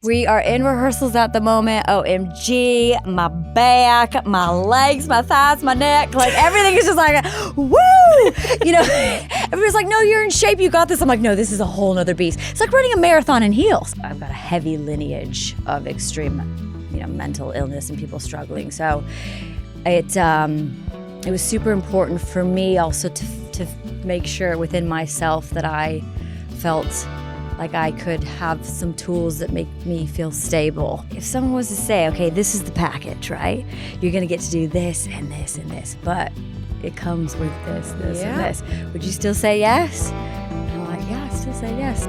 We are in rehearsals at the moment. OMG, my back, my legs, my thighs, my neck, like everything is just like, woo! You know, everybody's like, no, you're in shape, you got this. I'm like, no, this is a whole nother beast. It's like running a marathon in heels. I've got a heavy lineage of extreme, mental illness and people struggling. So it was super important for me also to make sure within myself that I felt like I could have some tools that make me feel stable. If someone was to say, okay, this is the package, right? You're gonna get to do this and this and this, but it comes with this and this. Would you still say yes? And I'm like, yeah, I still say yes.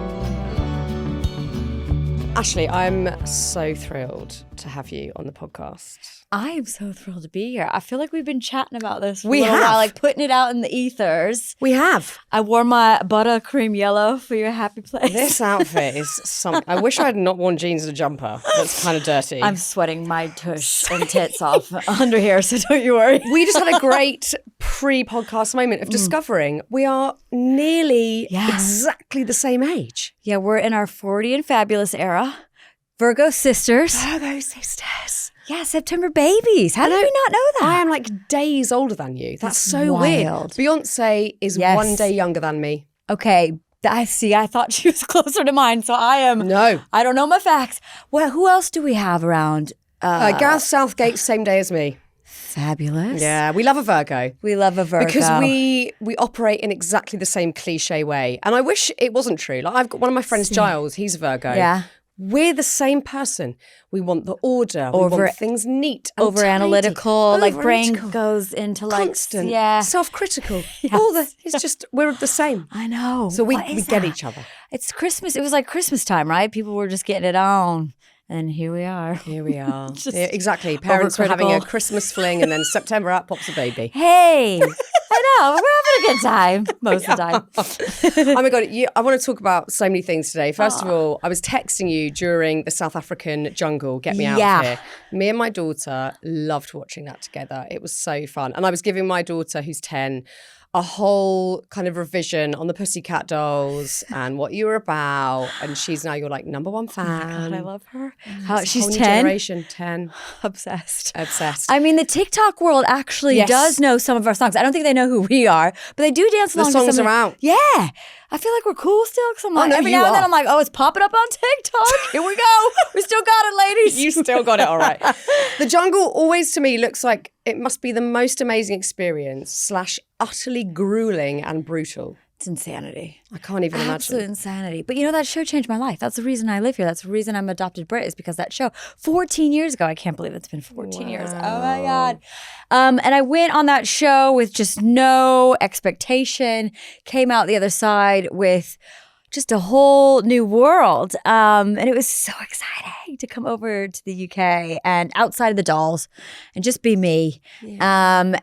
Ashley, I'm so thrilled to have you on the podcast. I am so thrilled to be here. I feel like we've been chatting about this for We a little have. while, like putting it out in the ethers. We have. I wore my buttercream yellow for your happy place. This outfit is something. I wish I had not worn jeans and a jumper. That's kind of dirty. I'm sweating my tush and tits off under here, so don't you worry. We just had a great pre-podcast moment of discovering we are nearly exactly the same age. Yeah, we're in our 40 and fabulous era. Virgo sisters. Virgo sisters. Yeah, September babies. How did we not know that? I am like days older than you. That's so wild. weird. Beyonce is 1 day younger than me. Okay, I see. I thought she was closer to mine, so I am. No. I don't know my facts. Well, who else do we have around? Gareth Southgate, same day as me. Fabulous. Yeah, we love a Virgo. We love a Virgo. Because we operate in exactly the same cliche way. And I wish it wasn't true. Like I've got one of my friends, Giles, he's a Virgo. Yeah. We're the same person. We want the order. We want things neat and over analytical. tidy. Like brain Over-analytical. goes into like Constant. Yeah. Self-critical. Yes. It's just, we're the same. I know. So we What is get that? each other. It's Christmas. It was like Christmas time, right? People were just getting it on. And here we are. Here we are. Just Yeah, exactly. Parents were having a overcritical. Christmas fling and then September out pops a baby. Hey, I know. We're having a good time most of the time. Oh my God, I want to talk about so many things today. First of all, I was texting you during the South African jungle, Get Me Out of Here. Me and my daughter loved watching that together. It was so fun. And I was giving my daughter, who's 10, a whole kind of revision on the Pussycat Dolls and what you were about. And she's now your like number one fan. God, I love her. It's a She's whole new 10. generation, 10. Obsessed. Obsessed. I mean, the TikTok world actually Yes. does know some of our songs. I don't think they know who we are, but they do dance The along to songs some are of- out. Yeah. I feel like we're cool still because I'm like, no, every you now and then are. I'm like, oh, it's popping up on TikTok. Here we go. We still got it, ladies. You still got it all right. The jungle always to me looks like it must be the most amazing experience / utterly grueling and brutal. It's insanity. I can't even Absolute imagine. insanity. But that show changed my life. That's the reason I live here. That's the reason I'm adopted Brit is because that show 14 years ago. I can't believe it's been 14 years. Oh my God. And I went on that show with just no expectation, came out the other side with just a whole new world. And it was so exciting to come over to the UK and outside of the dolls and just be me. And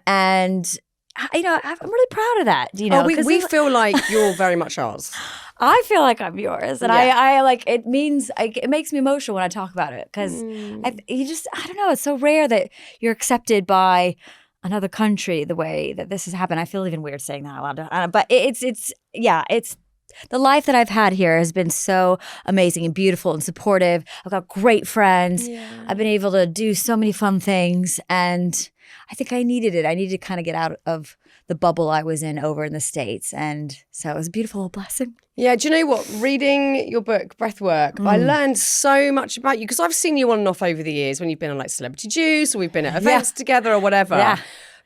I'm really proud of that. We feel like you're very much ours. I feel like I'm yours, and I like it means it makes me emotional when I talk about it because I don't know. It's so rare that you're accepted by another country the way that this has happened. I feel even weird saying that out loud, but it's the life that I've had here has been so amazing and beautiful and supportive. I've got great friends. I've been able to do so many fun things, and I think I needed it. I needed to kind of get out of the bubble I was in over in the States. And so it was a beautiful little blessing. Yeah, do you know what? Reading your book, Breathwork, I learned so much about you because I've seen you on and off over the years when you've been on like Celebrity Juice or we've been at events together or whatever. Yeah.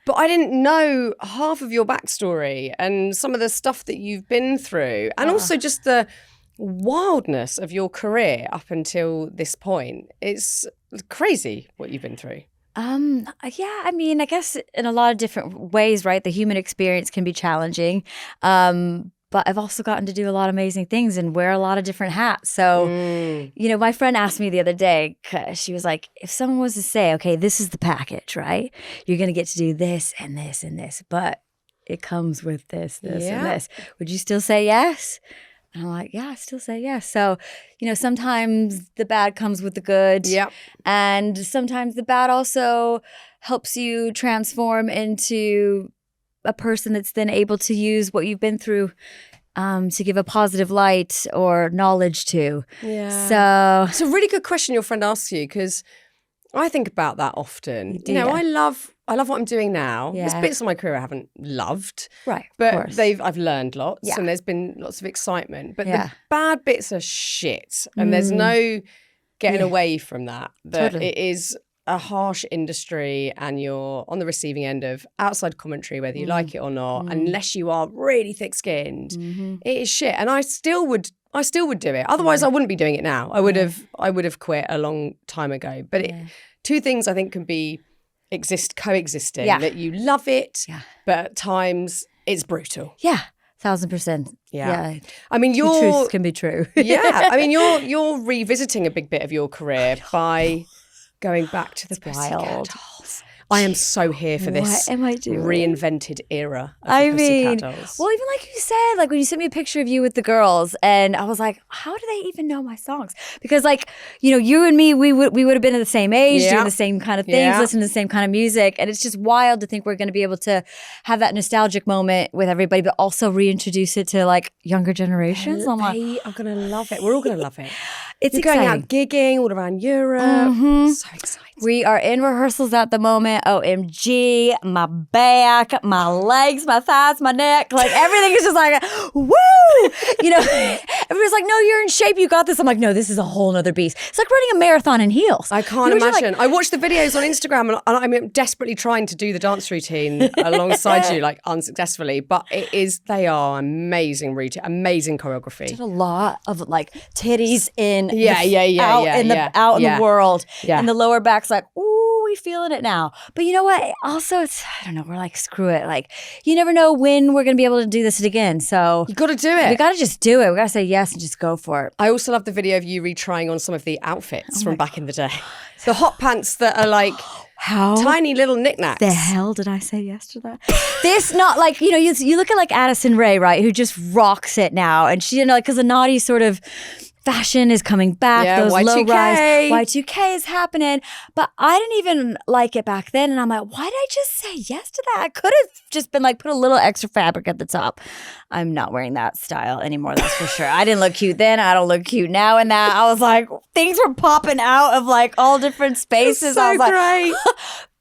But I didn't know half of your backstory and some of the stuff that you've been through and also just the wildness of your career up until this point. It's crazy what you've been through. I mean, I guess in a lot of different ways, right? The human experience can be challenging. But I've also gotten to do a lot of amazing things and wear a lot of different hats. So, my friend asked me the other day, 'cause she was like, if someone was to say, okay, this is the package, right? You're going to get to do this and this and this, but it comes with this and this. Would you still say yes? And I'm like, yeah, I still say yes. So, sometimes the bad comes with the good. Yep. And sometimes the bad also helps you transform into a person that's then able to use what you've been through to give a positive light or knowledge to. Yeah. So it's a really good question your friend asks you, because I think about that often. You know, I love what I'm doing now. Yeah. There's bits of my career I haven't loved. Right. But of course. I've learned lots, Yeah. and there's been lots of excitement. But Yeah. the bad bits are shit. And there's no getting away from that. Totally. It is a harsh industry, and you're on the receiving end of outside commentary, whether you like it or not, unless you are really thick-skinned. It is shit. And I still would do it. Otherwise, I wouldn't be doing it now. I would have quit a long time ago. But two things I think can be coexisting. Yeah. That you love it, but at times it's brutal. Yeah. 1,000%. Yeah. I mean, Two truths can be true. yeah. I mean, you're revisiting a big bit of your career by going back to the Pussycat Dolls. I am so here for this What am I doing? reinvented era of the Pussycat Dolls. Well, even like you said, like when you sent me a picture of you with the girls, and I was like, how do they even know my songs? Because like, you know, you and me, we would have been at the same age, doing the same kind of things, listening to the same kind of music. And it's just wild to think we're going to be able to have that nostalgic moment with everybody, but also reintroduce it to like younger generations. I'm like, they are going to love it. We're all going to love it. It's You're exciting. going out gigging all around Europe. So exciting. We are in rehearsals at the moment. OMG, my back, my legs, my thighs, my neck, like everything is just like, woo! You know, everybody's like, no, you're in shape. You got this. I'm like, no, this is a whole nother beast. It's like running a marathon in heels. I can't imagine. I watched the videos on Instagram, and I'm desperately trying to do the dance routine alongside you, like unsuccessfully. But they are amazing routine, amazing choreography. Did a lot of like titties in out in the world, Yeah. and the lower back's like, ooh, we feeling it now. But you know what? Also, it's, I don't know. We're like, screw it. Like, you never know when we're gonna be able to do this again. So You got to do it. we got to just do it. We got to say yes and just go for it. I also love the video of you retrying on some of the outfits from back in the day. The hot pants that are like How tiny little knickknacks. the hell did I say yes to that? This not like, you know, you look at like Addison Rae, right, who just rocks it now, and she, you know, because the naughty sort of fashion is coming back. Yeah, those Y2K. low rise Y2K is happening, but I didn't even like it back then, and I'm like, why did I just say yes to that? I could have just been like, put a little extra fabric at the top. I'm not wearing that style anymore, that's for sure. I didn't look cute then. I don't look cute now. And that I was like, things were popping out of like all different spaces. So I was like, great.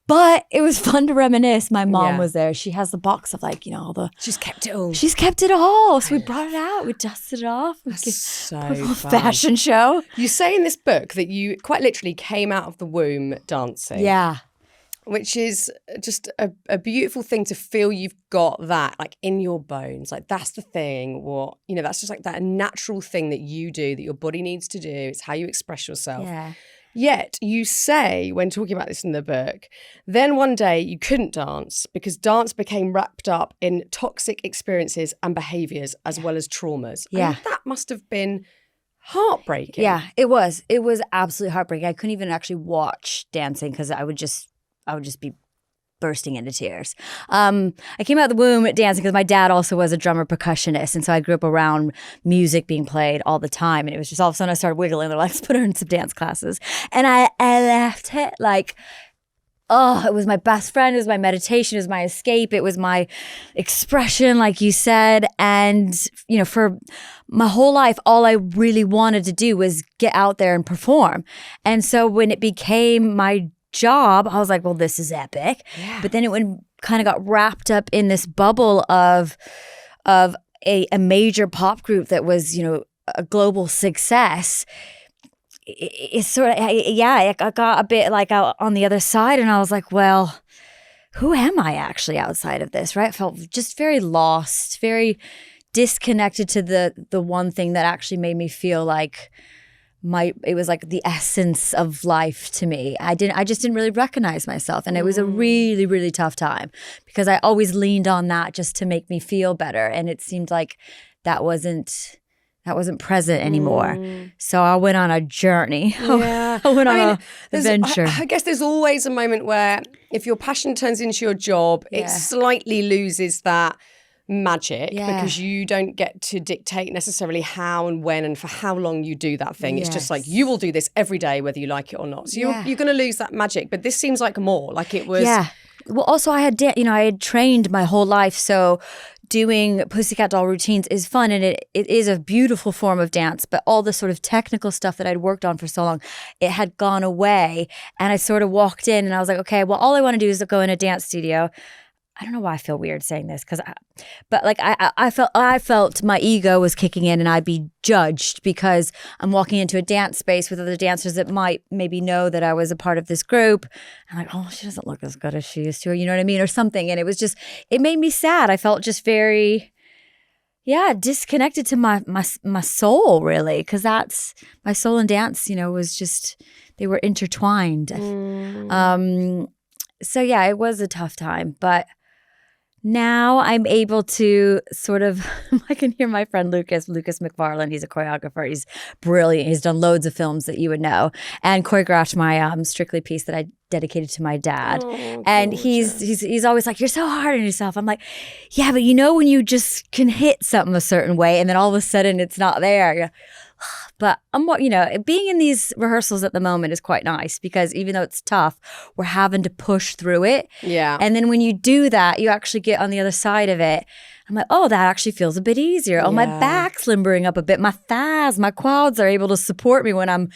but it was fun to reminisce. My mom Yeah. was there. She has the box of like, you know, all the. She's kept it all. She's kept it all. So we brought it out. We dusted it off. We That's so put a little fun. fashion show. You say in this book that you quite literally came out of the womb dancing. Yeah. Which is just a beautiful thing to feel you've got that like in your bones. Like that's the thing. That's just like that natural thing that you do, that your body needs to do. It's how you express yourself. Yeah. Yet you say, when talking about this in the book, then one day you couldn't dance because dance became wrapped up in toxic experiences and behaviours as well as traumas. Yeah. And that must have been heartbreaking. Yeah, it was. It was absolutely heartbreaking. I couldn't even actually watch dancing because I would just be bursting into tears. I came out of the womb dancing because my dad also was a drummer percussionist. And so I grew up around music being played all the time. And it was just all of a sudden I started wiggling. They're like, let's put her in some dance classes. And I left it like, oh, it was my best friend. It was my meditation. It was my escape. It was my expression, like you said. And, you know, for my whole life, all I really wanted to do was get out there and perform. And so when it became my job, I was like, well, this is epic. Yeah. But then it kind of got wrapped up in this bubble of a major pop group that was, you know, a global success. It's sort of, I got a bit like out on the other side, and I was like, well, who am I actually outside of this, right? I felt just very lost, very disconnected to the one thing that actually made me feel like it was like the essence of life to me. I just didn't really recognize myself. And it was a really, really tough time because I always leaned on that just to make me feel better. And it seemed like that wasn't present anymore. So I went on a journey. Yeah. I went on an adventure. I guess there's always a moment where if your passion turns into your job, it slightly loses that magic because you don't get to dictate necessarily how and when and for how long you do that thing. It's just like you will do this every day whether you like it or not. So you're going to lose that magic. But this seems like more like it was. Yeah. Well, also I had trained my whole life, so doing Pussycat Doll routines is fun, and it is a beautiful form of dance, but all the sort of technical stuff that I'd worked on for so long, it had gone away. And I sort of walked in and I was like, okay, well, all I want to do is go in a dance studio. I don't know why I feel weird saying this, but like I felt my ego was kicking in, and I'd be judged because I'm walking into a dance space with other dancers that might maybe know that I was a part of this group. I'm like, oh, she doesn't look as good as she used to, you know what I mean, or something. And it made me sad. I felt just very, disconnected to my soul, really, because that's my soul and dance. Was just, they were intertwined. So yeah, it was a tough time, but now I'm able to sort of, I can hear my friend Lucas McFarlane. He's a choreographer. He's brilliant. He's done loads of films that you would know, and choreographed my Strictly piece that I dedicated to my dad. And he's always like, you're so hard on yourself. I'm like, yeah, but when you just can hit something a certain way and then all of a sudden it's not there. But being in these rehearsals at the moment is quite nice, because even though it's tough, we're having to push through it. Yeah. And then when you do that, you actually get on the other side of it. I'm like, oh, that actually feels a bit easier. Oh, my back's limbering up a bit. My thighs, my quads are able to support me when I'm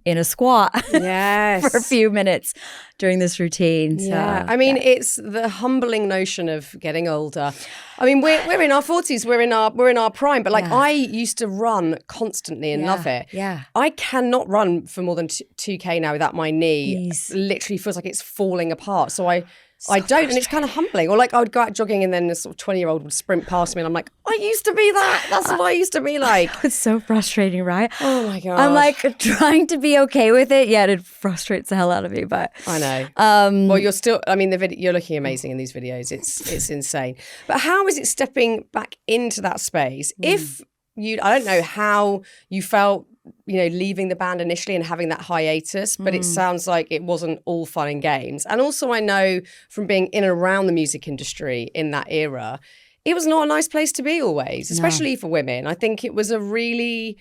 in a squat for a few minutes during this routine. Yeah. So, it's the humbling notion of getting older. I mean, we're in our 40s, we're in our prime, but like I used to run constantly and love it. Yeah. I cannot run for more than 2K now without my knee. Literally feels like it's falling apart. So I don't, and it's kind of humbling. Or like I would go out jogging and then a sort of 20-year-old would sprint past me and I'm like, I used to be that. That's what I used to be like. It's so frustrating, right? Oh my God. I'm like trying to be okay with it, yet it frustrates the hell out of me. But I know. Well, you're still, you're looking amazing in these videos. It's insane. But how is it stepping back into that space? If I don't know how you felt, leaving the band initially and having that hiatus, but it sounds like it wasn't all fun and games. And also I know from being in and around the music industry in that era, it was not a nice place to be always, especially for women. I think it was a really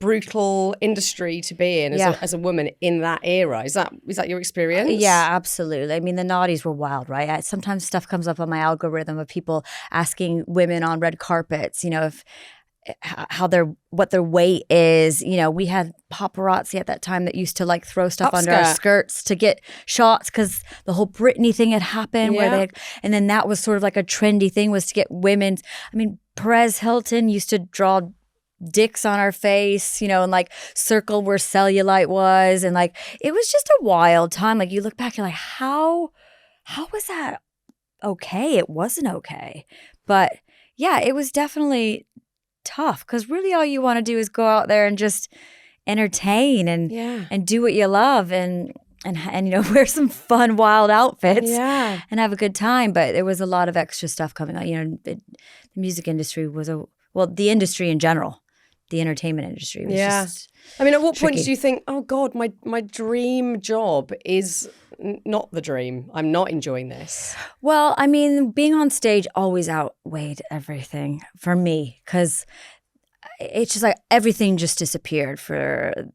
brutal industry to be in as a woman in that era. Is that your experience? Yeah, absolutely. I mean, the Noughties were wild, right? Sometimes stuff comes up on my algorithm of people asking women on red carpets, what their weight is. We had paparazzi at that time that used to like throw stuff under our skirts to get shots because the whole Britney thing had happened and then that was sort of like a trendy thing, was to get women's. I mean, Perez Hilton used to draw dicks on our face, and like circle where cellulite was, and like it was just a wild time. Like you look back, you're like, how was that okay? It wasn't okay. But yeah, it was definitely tough, because really all you want to do is go out there and just entertain and do what you love and wear some fun wild outfits and have a good time. But there was a lot of extra stuff coming on. The music industry was the industry in general, the entertainment industry was just at what point did you think, oh God, my dream job is not the dream, I'm not enjoying this? Well, being on stage always outweighed everything for me, because it's just like everything just disappeared for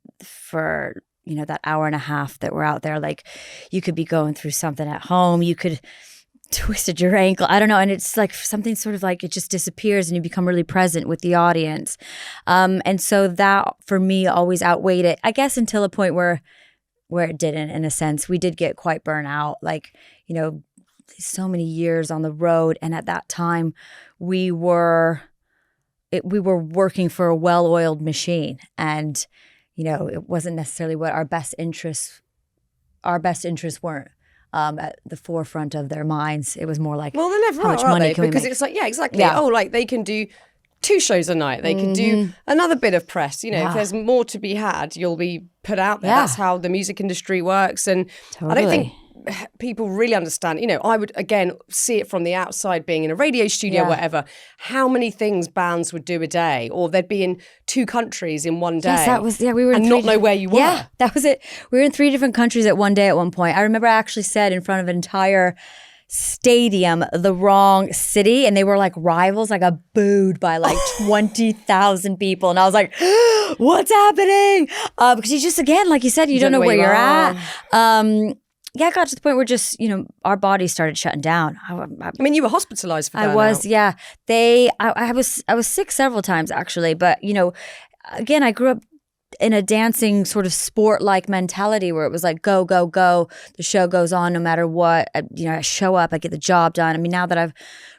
that hour and a half that we're out there. Like you could be going through something at home, you could twisted your ankle, I don't know, and it's like something sort of like it just disappears and you become really present with the audience. And so that for me always outweighed it, I guess, until a point where it didn't. In a sense, we did get quite burnt out, like, so many years on the road. And at that time we were working for a well-oiled machine, and, it wasn't necessarily what our best interests weren't at the forefront of their minds. It was more like, well, they never how much money can we because make? It's like, yeah, exactly. Yeah. Oh, like they can do 2 shows a night. They can do another bit of press. If there's more to be had, you'll be put out there. That's how the music industry works. And I don't think people really understand. I would, again, see it from the outside, being in a radio studio, whatever, how many things bands would do a day, or they'd be in 2 countries in one day. Yes, that was, we were in and not know where you were. Yeah, that was it. We were in 3 different countries at one day at one point. I remember I actually said in front of an entire stadium the wrong city, and they were like rivals. I got booed by like 20,000 people, and I was like, what's happening? Because you just, again, like you said, you don't know where you're at. it got to the point where just, our bodies started shutting down. I mean, you were hospitalized for burnout. I was, yeah. I was sick several times actually, but again, I grew up in a dancing sort of sport-like mentality where it was like, go, go, go. The show goes on no matter what. I show up, I get the job done. I mean, now that I've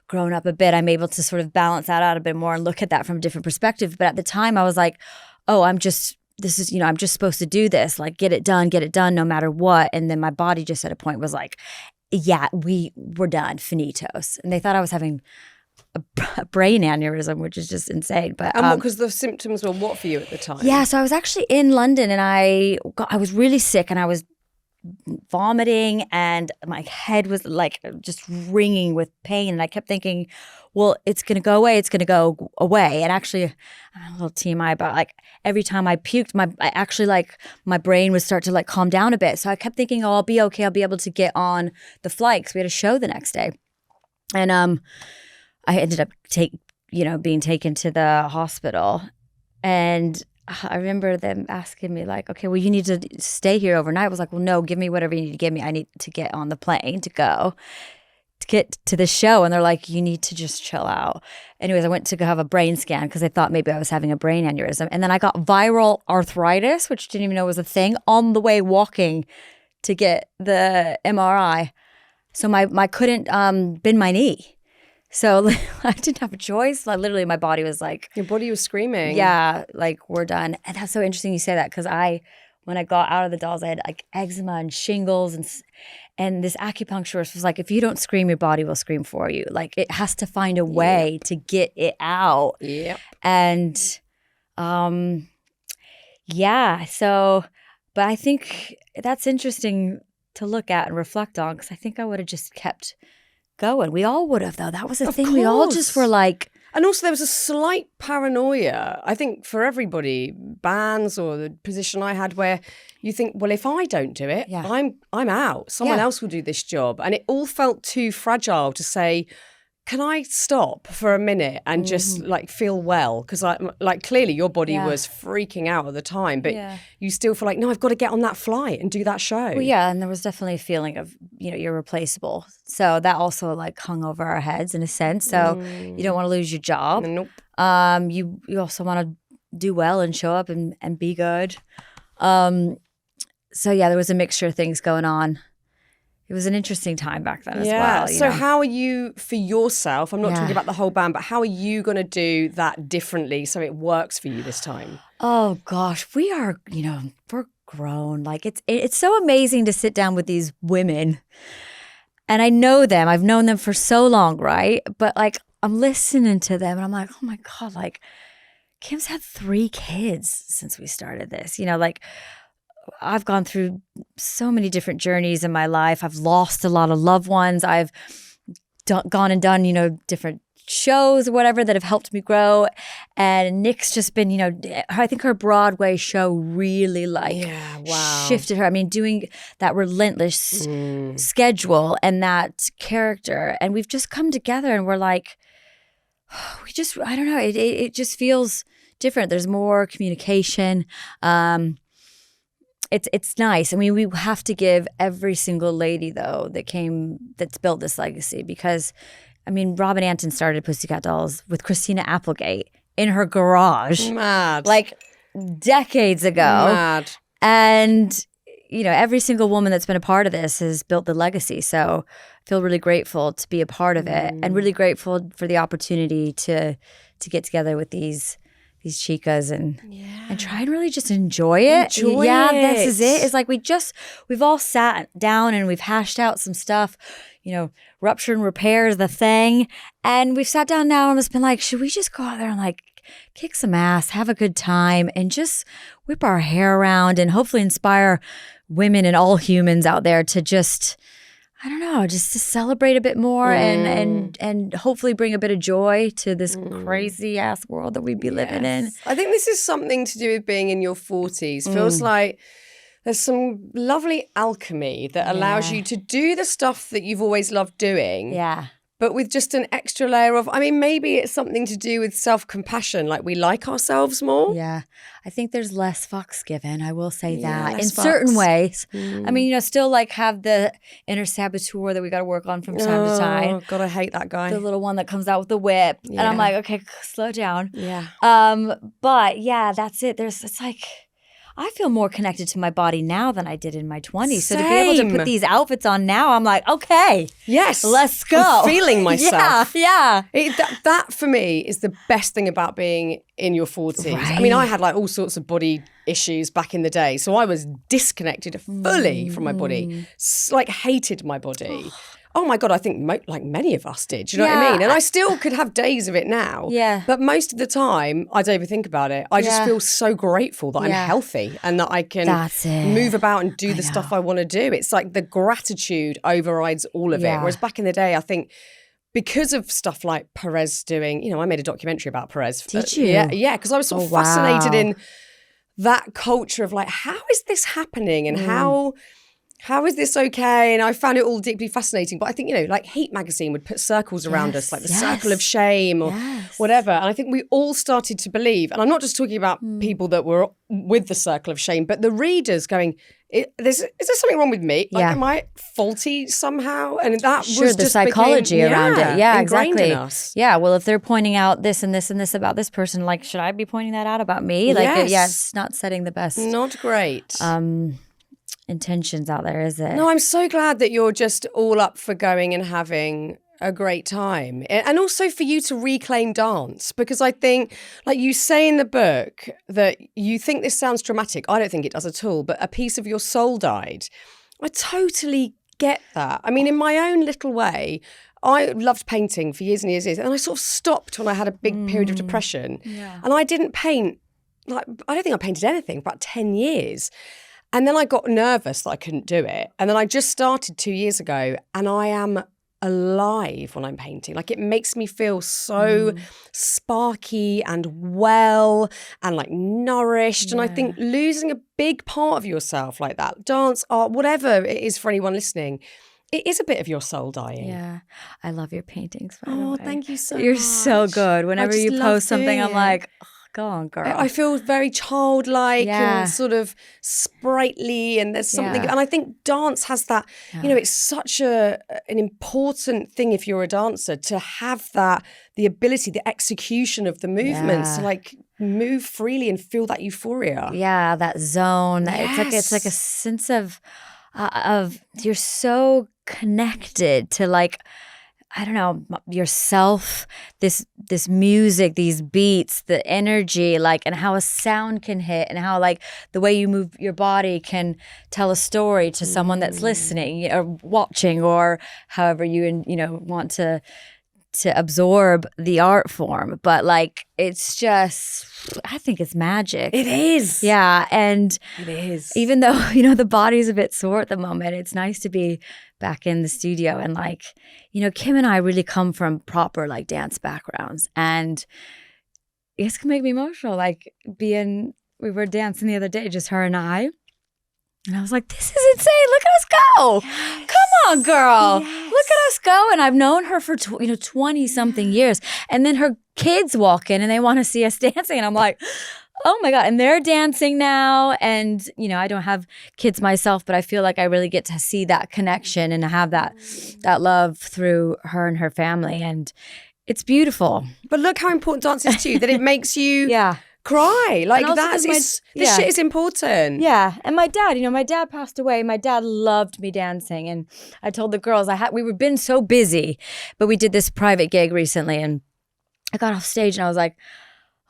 grown up a bit, I'm able to sort of balance that out a bit more and look at that from a different perspective. But at the time I was like, oh, I'm just supposed to do this, like get it done no matter what. And then my body just at a point was like, yeah, we're done, finitos. And they thought I was having a brain aneurysm, which is just insane. But because the symptoms were what for you at the time? Yeah, so I was actually in London and I was really sick and I was vomiting and my head was like just ringing with pain. And I kept thinking, well, it's going to go away. It's going to go away. And actually, a little TMI, but like every time I puked, my brain would start to like calm down a bit. So I kept thinking, oh, I'll be okay. I'll be able to get on the flight because we had a show the next day. And I ended up being taken to the hospital. And I remember them asking me like, okay, well, you need to stay here overnight. I was like, well, no, give me whatever you need to give me. I need to get on the plane to get to the show. And they're like, you need to just chill out. Anyways, I went to go have a brain scan because they thought maybe I was having a brain aneurysm. And then I got viral arthritis, which didn't even know was a thing, on the way walking to get the MRI. So I couldn't bend my knee. So I didn't have a choice. Like literally my body was like... Your body was screaming. Yeah, like we're done. And that's so interesting you say that because when I got out of the dolls, I had like eczema and shingles and this acupuncturist was like, if you don't scream, your body will scream for you. Like it has to find a way to get it out. Yep. And but I think that's interesting to look at and reflect on because I think I would have just kept going. We all would have, though. That was the thing. Course. We all just were like... And also there was a slight paranoia, I think, for everybody, bands or the position I had where you think, well, if I don't do it, I'm out. Someone else will do this job. And it all felt too fragile to say, can I stop for a minute and just like feel well? Because like clearly your body was freaking out at the time, but you still feel like, no, I've got to get on that flight and do that show. Well, yeah, and there was definitely a feeling of, you're replaceable. So that also like hung over our heads in a sense. So you don't want to lose your job. Nope. You also want to do well and show up and be good. So yeah, there was a mixture of things going on. It was an interesting time back then as well. So how are you, for yourself, I'm not talking about the whole band, but how are you going to do that differently so it works for you this time? Oh gosh, we are, we're grown. Like it's so amazing to sit down with these women. And I know them. I've known them for so long, right? But like I'm listening to them and I'm like, oh my God, like Kim's had 3 kids since we started this. I've gone through so many different journeys in my life. I've lost a lot of loved ones. I've gone and done, different shows or whatever that have helped me grow. And Nick's just been, I think her Broadway show really shifted her. I mean, doing that relentless schedule and that character. And we've just come together and we're like, I don't know. It just feels different. There's more communication. It's nice. I mean, we have to give every single lady, though, that's built this legacy because, I mean, Robin Anton started Pussycat Dolls with Christina Applegate in her garage. Mad. Like decades ago. Mad. And, every single woman that's been a part of this has built the legacy. So I feel really grateful to be a part of it and really grateful for the opportunity to get together with these chicas and try and really just enjoy it. This is it. It's like we've all sat down and we've hashed out some stuff, rupture and repair is the thing. And we've sat down now and it's been like, should we just go out there and like kick some ass, have a good time and just whip our hair around and hopefully inspire women and all humans out there to just, I don't know, just to celebrate a bit more and hopefully bring a bit of joy to this crazy ass world that we'd be living in. I think this is something to do with being in your 40s. Feels like there's some lovely alchemy that allows you to do the stuff that you've always loved doing. Yeah. but with just an extra layer of, I mean, maybe it's something to do with self-compassion, like we like ourselves more. Yeah. I think there's less fucks given. I will say that in less certain fucks. ways. I mean, still like have the inner saboteur that we got to work on from time to time. Oh, God, I hate that guy. The little one that comes out with the whip. And I'm like, okay, slow down. Yeah. But yeah, that's it. It's like, I feel more connected to my body now than I did in my 20s. So to be able to put these outfits on now, I'm like, okay. Yes. Let's go. I'm feeling myself. Yeah. That for me is the best thing about being in your 40s. Right. I mean, I had like all sorts of body issues back in the day. So I was disconnected fully from my body, like hated my body. Oh my God, I think like many of us did. Do you know what I mean? And I still could have days of it now. Yeah. But most of the time, I don't even think about it. I just feel so grateful that I'm healthy and that I can move about and do the stuff I want to do. It's like the gratitude overrides all of it. Whereas back in the day, I think because of stuff like Perez doing, I made a documentary about Perez. Did you? Yeah, because I was sort of fascinated in that culture of like, how is this happening and how is this okay? And I found it all deeply fascinating. But I think, like Heat magazine would put circles around us, like the circle of shame or whatever. And I think we all started to believe, and I'm not just talking about people that were with the circle of shame, but the readers going, is there something wrong with me? Like, am I faulty somehow? And that was the just psychology around it. Yeah, ingrained exactly. in us. Yeah, well, if they're pointing out this and this and this about this person, like, should I be pointing that out about me? Like, it's not setting the best. Not great. Intentions out there, is it? No, I'm so glad that you're just all up for going and having a great time. And also for you to reclaim dance, because I think, like you say in the book, that you think this sounds dramatic. I don't think it does at all, but a piece of your soul died. I totally get that. I mean, in my own little way, I loved painting for years and years and years, and I sort of stopped when I had a big period of depression. And I didn't paint, like, I don't think I painted anything for about 10 years. And then I got nervous that I couldn't do it. And then I just started 2 years ago, and I am alive when I'm painting. Like, it makes me feel so sparky and well and like nourished. And I think losing a big part of yourself like that, dance, art, whatever it is for anyone listening, it is a bit of your soul dying. Yeah. I love your paintings, by the way. Thank you so much. You're so good. Whenever you post something, I'm like, go on, girl. I feel very childlike and sort of sprightly, and there's something, and I think dance has that, it's such an important thing if you're a dancer to have that, the ability, the execution of the movements to like move freely and feel that euphoria. Yeah, that zone. It's like a sense of you're so connected to, like, I don't know, yourself, this music, these beats, the energy, like, and how a sound can hit, and how, like, the way you move your body can tell a story to someone that's listening or watching, or however you want to absorb the art form. But, like, it's just, I think it's magic. It is. Yeah. And it is. Even though, the body's a bit sore at the moment, it's nice to be back in the studio. And, like, Kim and I really come from proper, like, dance backgrounds. And it's going to make me emotional. Like, we were dancing the other day, just her and I. And I was like, this is insane. Look at us go. Yes. Come on, girl. Yes. Look at us go. And I've known her for 20-something years. And then her kids walk in and they want to see us dancing. And I'm like, oh my God. And they're dancing now. And, I don't have kids myself, but I feel like I really get to see that connection and have that love through her and her family. And it's beautiful. But look how important dance is to you, that it makes you cry. Like, this shit is important. Yeah. And my dad, my dad passed away. My dad loved me dancing. And I told the girls, we were been so busy, but we did this private gig recently, and I got off stage and I was like,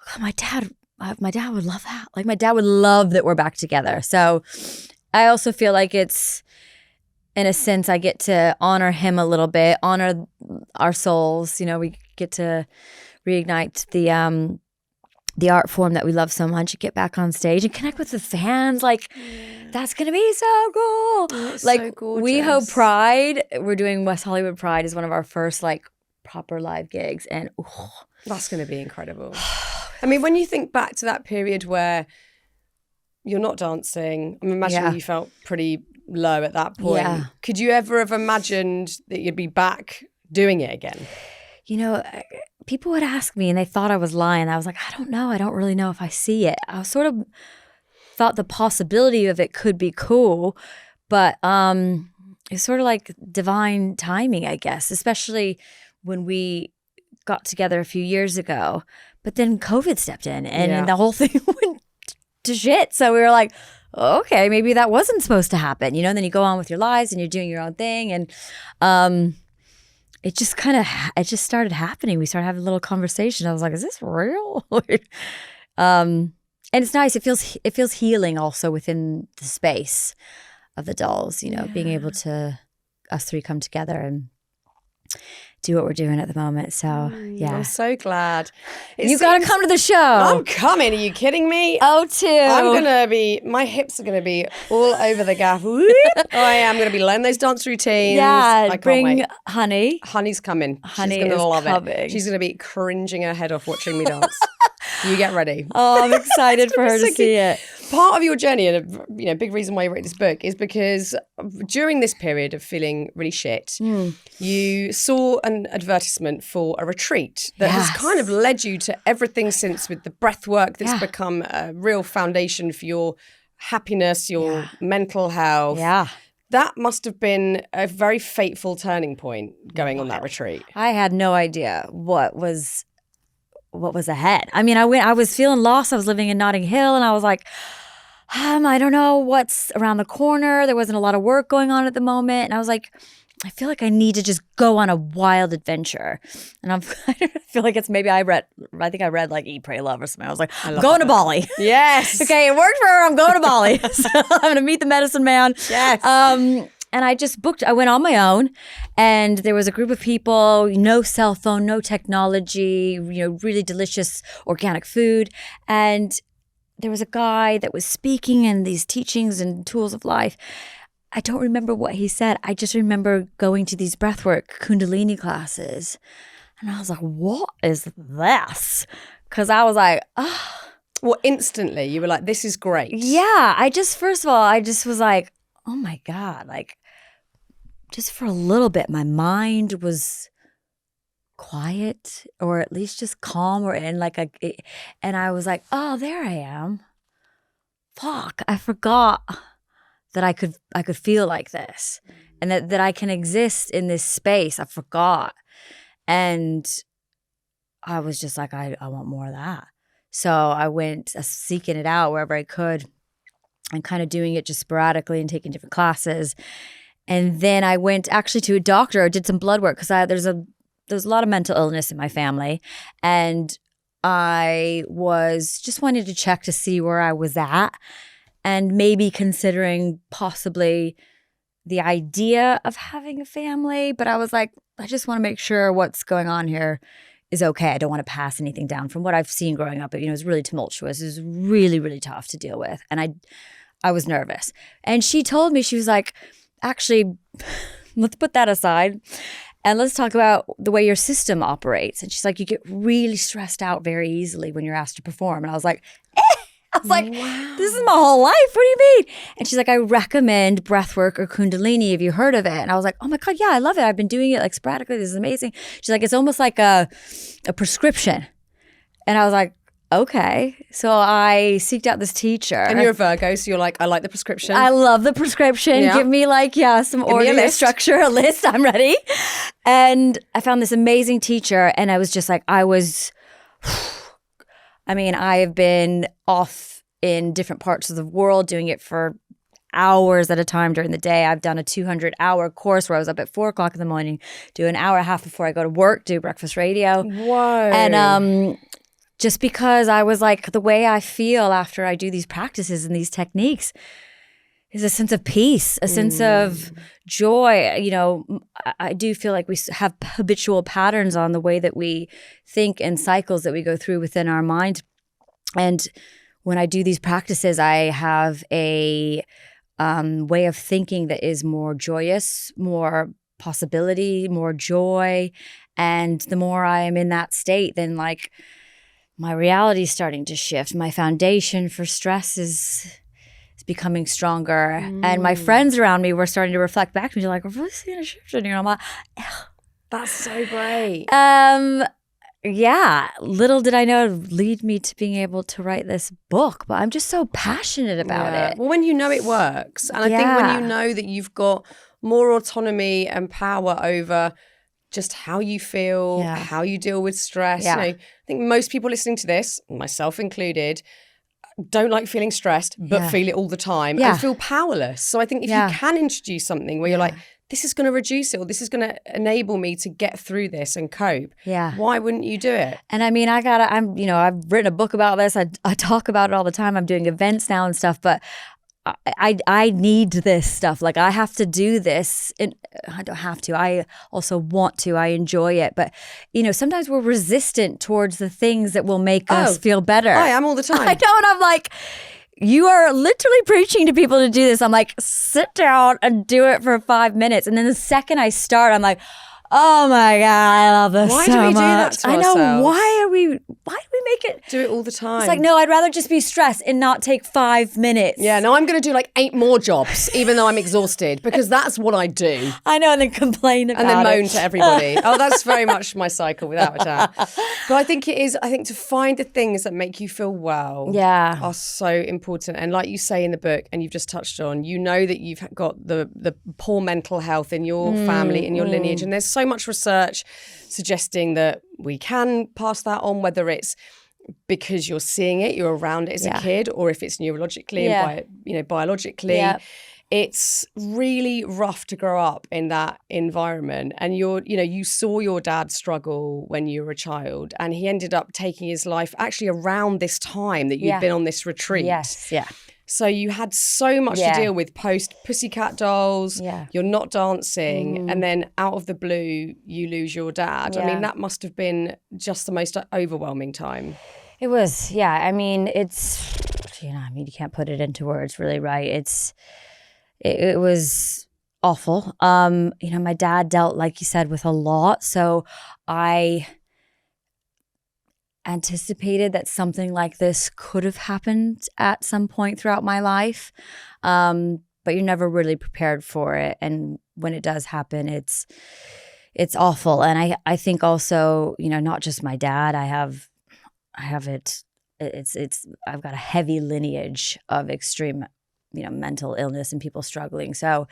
oh, my dad would love that. Like, my dad would love that we're back together. So I also feel like it's, in a sense, I get to honor him a little bit, honor our souls. We get to reignite the art form that we love so much, get back on stage and connect with the fans. Like, that's going to be so cool. It's like, so gorgeous. WeHo Pride, we're doing West Hollywood Pride is one of our first, like, proper live gigs. And that's going to be incredible. I mean, when you think back to that period where you're not dancing, I'm imagining you felt pretty low at that point. Yeah. Could you ever have imagined that you'd be back doing it again? You know, people would ask me and they thought I was lying. I was like, I don't know. I don't really know if I see it. I sort of thought the possibility of it could be cool, but it's sort of like divine timing, I guess, especially when we got together a few years ago. But then COVID stepped in and the whole thing went to shit. So we were like, okay, maybe that wasn't supposed to happen, you know? And then you go on with your lives and you're doing your own thing. And it just it just started happening. We started having a little conversation. I was like, is this real? And it's nice. It feels healing also within the space of the dolls, you know, being able to, us three come together and do what we're doing at the moment. So, I'm so glad. You got to come to the show. I'm coming. Are you kidding me? Oh, too. My hips are going to be all over the gaff. I am going to be learning those dance routines. Yeah, I can't bring wait. Honey. Honey's coming. Honey She's going to love coming. it. She's going to be cringing her head off watching me dance. You get ready. Oh, I'm excited for her to see it. Part of your journey, and a big reason why you wrote this book, is because during this period of feeling really shit, you saw an advertisement for a retreat that has kind of led you to everything since, with the breathwork that's become a real foundation for your happiness, your mental health. Yeah. That must have been a very fateful turning point going on that retreat. I had no idea what was ahead. I mean, I was feeling lost. I was living in Notting Hill and I was like, I don't know what's around the corner. There wasn't a lot of work going on at the moment. And I was like, I feel like I need to just go on a wild adventure. And I feel like it's maybe I think I read like Eat, Pray, Love or something. I was like, I'm going to Bali. Yes. Okay, it worked for her. I'm going to Bali. So I'm going to meet the medicine man. Yes. And I just I went on my own and there was a group of people, no cell phone, no technology, you know, really delicious organic food. And there was a guy that was speaking in these teachings and tools of life. I don't remember what he said. I just remember going to these breathwork Kundalini classes. And I was like, what is this? Because I was like, oh. Well, instantly you were like, this is great. Yeah. First of all, I just was like, oh my God, like, just for a little bit, my mind was quiet or at least just calm and I was like, oh, there I am. Fuck, I forgot that I could feel like this and that I can exist in this space. I forgot. And I was just like, I want more of that. So I went seeking it out wherever I could and kind of doing it just sporadically and taking different classes. And then I went actually to a doctor, did some blood work because there's a lot of mental illness in my family. And I was just wanting to check to see where I was at and maybe considering possibly the idea of having a family. But I was like, I just want to make sure what's going on here is okay. I don't want to pass anything down. From what I've seen growing up, it was really tumultuous. It was really, really tough to deal with. And I was nervous. And she told me, she was like, actually, let's put that aside and let's talk about the way your system operates. And she's like, you get really stressed out very easily when you're asked to perform. And I was like, wow. This is my whole life. What do you mean? And she's like, I recommend breathwork or Kundalini. Have you heard of it? And I was like, oh my God, yeah, I love it. I've been doing it like sporadically. This is amazing. She's like, it's almost like a prescription. And I was like, okay. So I seeked out this teacher. And you're a Virgo, so you're like, I like the prescription. I love the prescription. Yeah. Give me some order, structure, a list. I'm ready. And I found this amazing teacher and I was just like, I have been off in different parts of the world doing it for hours at a time during the day. I've done a 200-hour course where I was up at 4 o'clock in the morning, do an hour and a half before I go to work, do breakfast radio. Whoa. And just because I was like, the way I feel after I do these practices and these techniques is a sense of peace, a sense of joy. You know, I do feel like we have habitual patterns on the way that we think and cycles that we go through within our mind. And when I do these practices, I have a way of thinking that is more joyous, more possibility, more joy. And the more I am in that state, then like my reality is starting to shift. My foundation for stress is becoming stronger. And my friends around me were starting to reflect back to me. They're like, we're really seeing a shift in here. I'm like, That's so great. Yeah, little did I know it would lead me to being able to write this book, but I'm just so passionate about it. Well, when you know it works, and I think when you know that you've got more autonomy and power over just how you feel, how you deal with stress. You know, I think most people listening to this, myself included, don't like feeling stressed, but feel it all the time and feel powerless. So I think if you can introduce something where you're like, this is going to reduce it, or this is going to enable me to get through this and cope. Yeah. Why wouldn't you do it? And I mean, I've written a book about this. I talk about it all the time. I'm doing events now and stuff, but I need this stuff. Like, I have to do this. And I don't have to. I also want to. I enjoy it. But, you know, sometimes we're resistant towards the things that will make us feel better. I am all the time. I know, and I'm like, you are literally preaching to people to do this. I'm like, sit down and do it for 5 minutes. And then the second I start, I'm like, oh my God, I love this so much. Why do we do that to ourselves? I know. Why do we make it? Do it all the time. It's like, no, I'd rather just be stressed and not take 5 minutes. Yeah, no, I'm going to do like 8 more jobs, even though I'm exhausted, because that's what I do. I know, and then complain about it. And then moan to everybody. Oh, that's very much my cycle, without a doubt. But I think to find the things that make you feel well are so important. And like you say in the book, and you've just touched on, you know that you've got the poor mental health in your family, in your lineage, and there's so much research suggesting that we can pass that on, whether it's because you're seeing it, you're around it as a kid, or if it's neurologically and biologically. Yeah. It's really rough to grow up in that environment. And you saw your dad struggle when you were a child, and he ended up taking his life actually around this time that you'd been on this retreat. Yes, yeah. So you had so much to deal with post Pussycat Dolls, you're not dancing, and then out of the blue, you lose your dad. I mean, that must have been just the most overwhelming time. It was, I mean, it's, you can't put it into words really, right? It was awful. My dad dealt, like you said, with a lot. So I anticipated that something like this could have happened at some point throughout my life. But you're never really prepared for it. And when it does happen, it's awful. And I think also, not just my dad, I've got a heavy lineage of extreme, mental illness and people struggling. So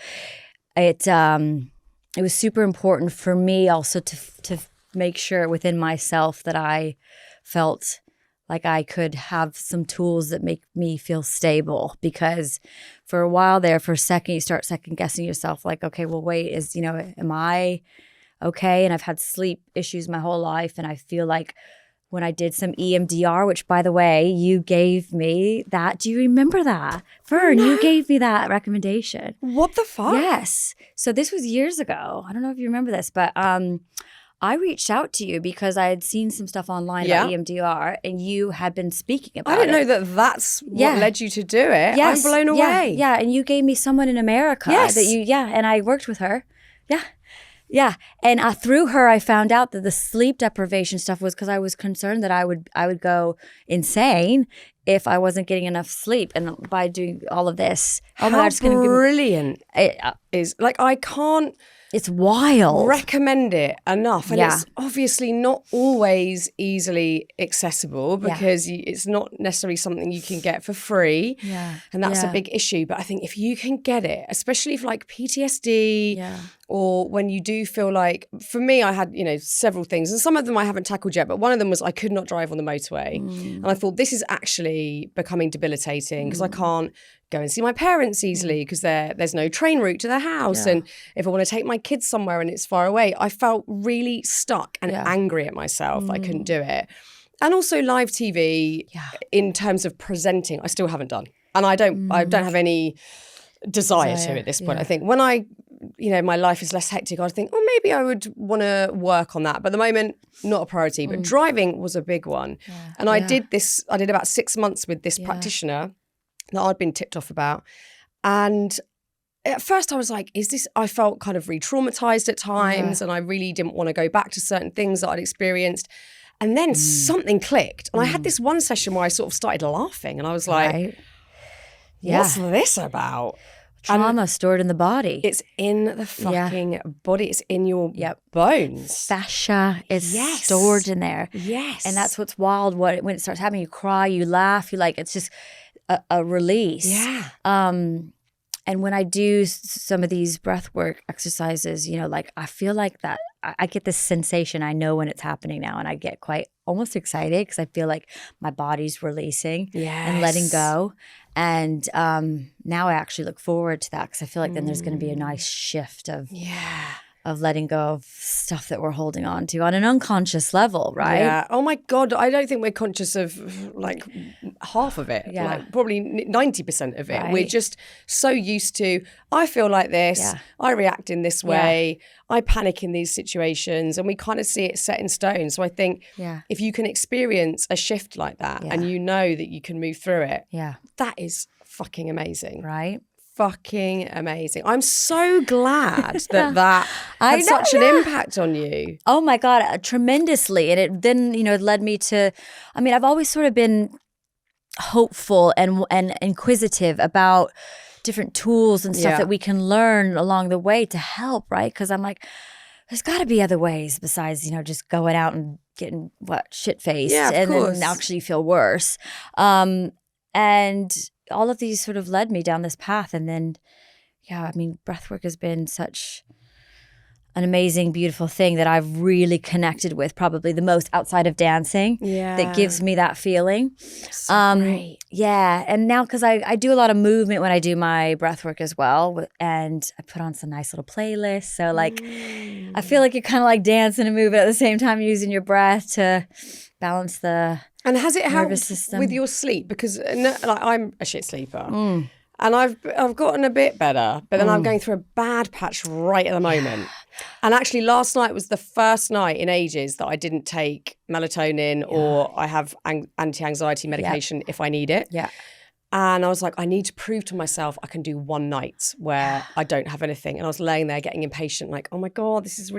it was super important for me also to make sure within myself that I felt like I could have some tools that make me feel stable, because for a while there, for a second, you start second guessing yourself, like, okay, well, wait, am I okay? And I've had sleep issues my whole life. And I feel like when I did some EMDR, which, by the way, you gave me that. Do you remember that? Fearne, you gave me that recommendation. What the fuck? Yes. So this was years ago. I don't know if you remember this, but I reached out to you because I had seen some stuff online about EMDR, and you had been speaking about it. I didn't know that's what led you to do it. Yes. I'm blown away. Yeah, and you gave me someone in America and I worked with her. Yeah. And through her, I found out that the sleep deprivation stuff was because I was concerned that I would go insane if I wasn't getting enough sleep. And by doing all of this, how brilliant it is. Like, I can't. It's wild. Recommend it enough. And it's obviously not always easily accessible, because it's not necessarily something you can get for free. Yeah. And that's a big issue. But I think if you can get it, especially for like PTSD or when you do feel like, for me, I had, several things, and some of them I haven't tackled yet, but one of them was I could not drive on the motorway. And I thought, this is actually becoming debilitating because I can't go and see my parents easily because there's no train route to their house. And if I want to take my kids somewhere and it's far away, I felt really stuck and angry at myself that I couldn't do it. And also live TV in terms of presenting, I still haven't done. And I don't have any desire to at this point. I think when my life is less hectic, I think, maybe I would want to work on that. But at the moment, not a priority. But driving was a big one. Yeah. And I did about 6 months with this practitioner that I'd been tipped off about. And at first I was like, I felt kind of re-traumatized at times, and I really didn't want to go back to certain things that I'd experienced. And then something clicked. And I had this one session where I sort of started laughing, and I was like, what's this about? trauma stored in the body. It's in the fucking body. It's in your bones. Fascia is stored in there. Yes. And that's what's wild. When it starts happening, you cry, you laugh, you like, it's just a release. Yeah. And when I do some of these breathwork exercises, like I feel like that I get this sensation. I know when it's happening now, and I get quite almost excited because I feel like my body's releasing and letting go. And now I actually look forward to that because I feel like then there's going to be a nice shift of letting go of stuff that we're holding on to on an unconscious level, right? Yeah. Oh my God. I don't think we're conscious of like half of it. Yeah. Like probably 90% of it. Right. We're just so used to, I feel like this, Yeah. I react in this way, I panic in these situations, and we kind of see it set in stone. So I think if you can experience a shift like that and you know that you can move through it, that is fucking amazing. Right? Fucking amazing. I'm so glad that had such an impact on you. Oh my God, tremendously. And it then, it led me to, I've always sort of been hopeful and inquisitive about different tools and stuff that we can learn along the way to help, right? Because I'm like, there's got to be other ways besides, just going out and getting shit-faced and then actually feel worse. And all of these sort of led me down this path. And then, breathwork has been such an amazing, beautiful thing that I've really connected with probably the most outside of dancing that gives me that feeling. So great. Yeah. And now, because I do a lot of movement when I do my breathwork as well. And I put on some nice little playlists. So like, I feel like you're kind of like dancing and moving at the same time, using your breath to balance the And has it helped system. with your sleep? Because I'm a shit sleeper. And I've gotten a bit better, but then I'm going through a bad patch right at the moment. And actually last night was the first night in ages that I didn't take melatonin or I have anti-anxiety medication if I need it. Yeah. And I was like, I need to prove to myself I can do one night where I don't have anything. And I was laying there getting impatient, like, oh my God, this is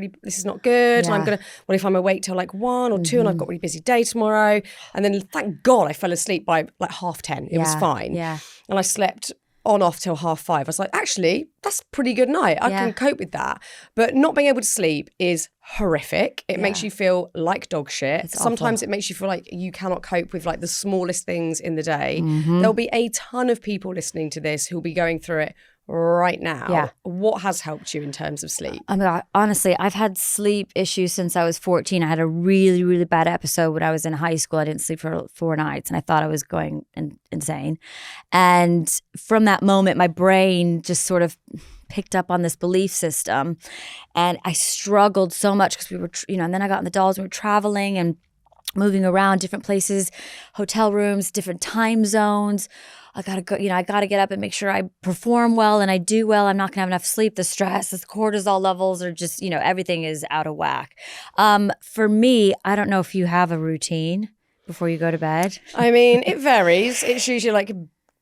not good. Yeah. And what if I'm awake till like 1 or 2 and I've got a really busy day tomorrow? And then thank God I fell asleep by like 10:30. It was fine. Yeah. And I slept on off till 5:30. I was like, actually, that's a pretty good night. I can cope with that. But not being able to sleep is horrific. It makes you feel like dog shit. It's Sometimes awful. it makes you feel like you cannot cope with like the smallest things in the day. There'll be a ton of people listening to this who'll be going through it right now. Yeah. What has helped you in terms of sleep? Honestly, I've had sleep issues since I was 14. I had a really, really bad episode when I was in high school. I didn't sleep for 4 nights and I thought I was going insane. And from that moment, my brain just sort of picked up on this belief system. And I struggled so much because we were, and then I got in the dolls, we were traveling and moving around different places, hotel rooms, different time zones. I gotta go, I gotta get up and make sure I perform well and I do well. I'm not gonna have enough sleep. The stress, the cortisol levels are just, everything is out of whack. For me, I don't know if you have a routine before you go to bed. I mean, it varies. It's usually like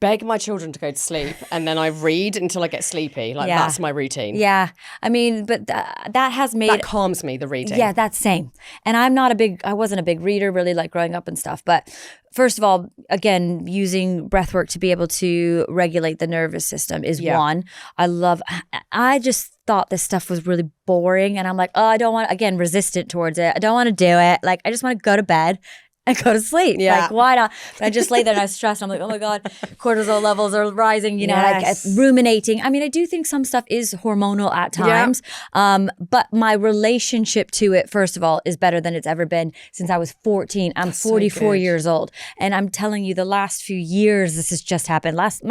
beg my children to go to sleep and then I read until I get sleepy. Like that's my routine. Yeah. But that has made... That calms me, the reading. Yeah, that's same. And I wasn't a big reader really like growing up and stuff. But first of all, again, using breathwork to be able to regulate the nervous system is one. I just thought this stuff was really boring and I'm like, I don't want, again, resistant towards it. I don't want to do it. Like, I just want to go to bed and go to sleep. Yeah. Like, why not? But I just lay there and I was stressed. I'm like, oh my God, cortisol levels are rising, like ruminating. I do think some stuff is hormonal at times. But my relationship to it, first of all, is better than it's ever been since I was 14. I'm 44 years old. And I'm telling you, the last few years, this has just happened. Last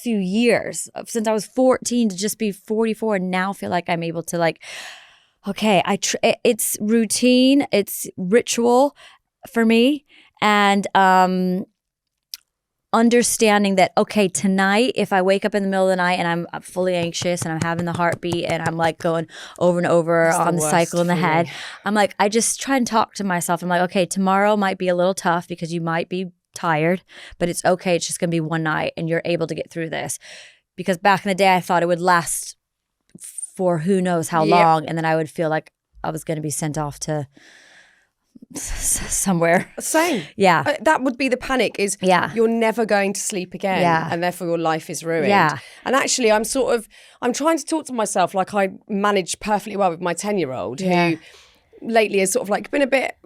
few years, since I was 14 to just be 44 and now feel like I'm able to okay, it's routine, it's ritual for me, and understanding that, okay, tonight, if I wake up in the middle of the night and I'm fully anxious and I'm having the heartbeat and I'm like going over and over on the cycle in the head, I'm like, I just try and talk to myself. I'm like, okay, tomorrow might be a little tough because you might be tired, but it's okay. It's just going to be one night and you're able to get through this. Because back in the day, I thought it would last for who knows how long, and then I would feel like I was going to be sent off to somewhere. Same. Yeah. That would be the panic is you're never going to sleep again and therefore your life is ruined. Yeah. And actually I'm trying to talk to myself like I managed perfectly well with my 10-year-old who lately has sort of like been a bit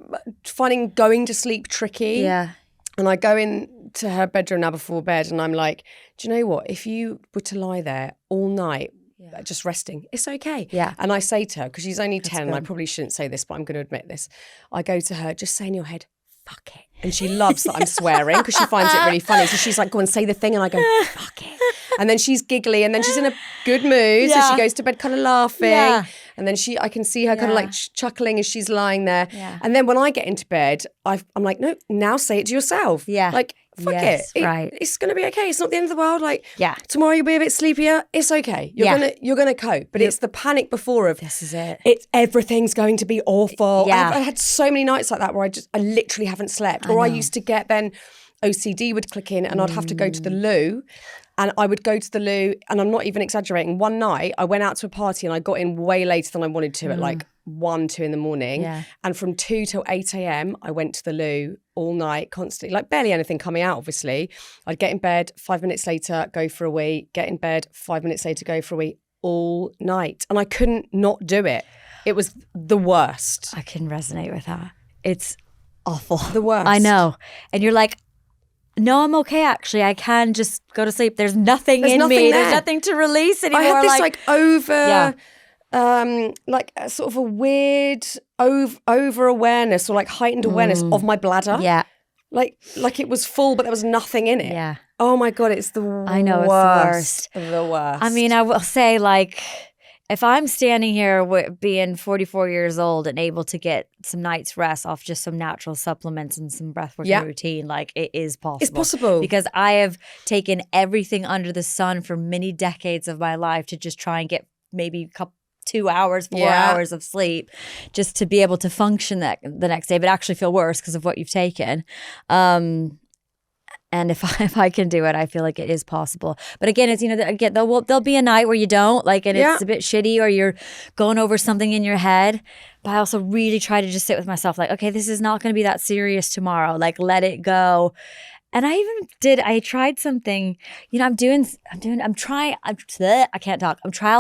finding going to sleep tricky. Yeah. And I go into her bedroom now before bed and I'm like, do you know what? If you were to lie there all night, just resting, it's okay. Yeah. And I say to her, because she's only 10, and I good. probably shouldn't say this, but I'm going to admit this. I go to her, just say in your head, fuck it. And she loves that I'm swearing because she finds it really funny. So she's like, go and say the thing. And I go, fuck it. And then she's giggly and then she's in a good mood. So she goes to bed kind of laughing. Yeah. And then I can see her kind of like chuckling as she's lying there. Yeah. And then when I get into bed, I'm like, no, now say it to yourself. Yeah. Like, fuck it. It's going to be okay. It's not the end of the world. Like, tomorrow you'll be a bit sleepier. It's okay. You're gonna cope. But it's the panic before of this is it. It's everything's going to be awful. Yeah. I had so many nights like that where I literally haven't slept. Or I used to get then OCD would click in and I'd have to go to the loo. And I would go to the loo, and I'm not even exaggerating. One night, I went out to a party and I got in way later than I wanted to at like 1, 2 in the morning. Yeah. And from 2 till 8 a.m., I went to the loo all night, constantly, like barely anything coming out, obviously. I'd get in bed, 5 minutes later, go for a wee, get in bed, 5 minutes later, go for a wee, all night. And I couldn't not do it. It was the worst. I can resonate with that. It's awful. The worst. I know. And you're like, no, I'm okay, actually. I can just go to sleep. There's nothing in me. There's nothing to release anymore. I had this like a sort of a weird over awareness or like heightened awareness of my bladder. Yeah. Like it was full, but there was nothing in it. Yeah. Oh my God, it's the worst. I know, it's the worst. The worst. I mean, I will say, like, if I'm standing here being 44 years old and able to get some night's rest off just some natural supplements and some breathwork routine, like, it is possible. It's possible. Because I have taken everything under the sun for many decades of my life to just try and get maybe 2 hours, 4 hours of sleep just to be able to function the next day, but actually feel worse because of what you've taken. And if I can do it, I feel like it is possible. But again, it's, there'll be a night where you don't, like, and it's a bit shitty, or you're going over something in your head. But I also really try to just sit with myself, like, okay, this is not going to be that serious tomorrow. Like, let it go. And I tried something, I'm trial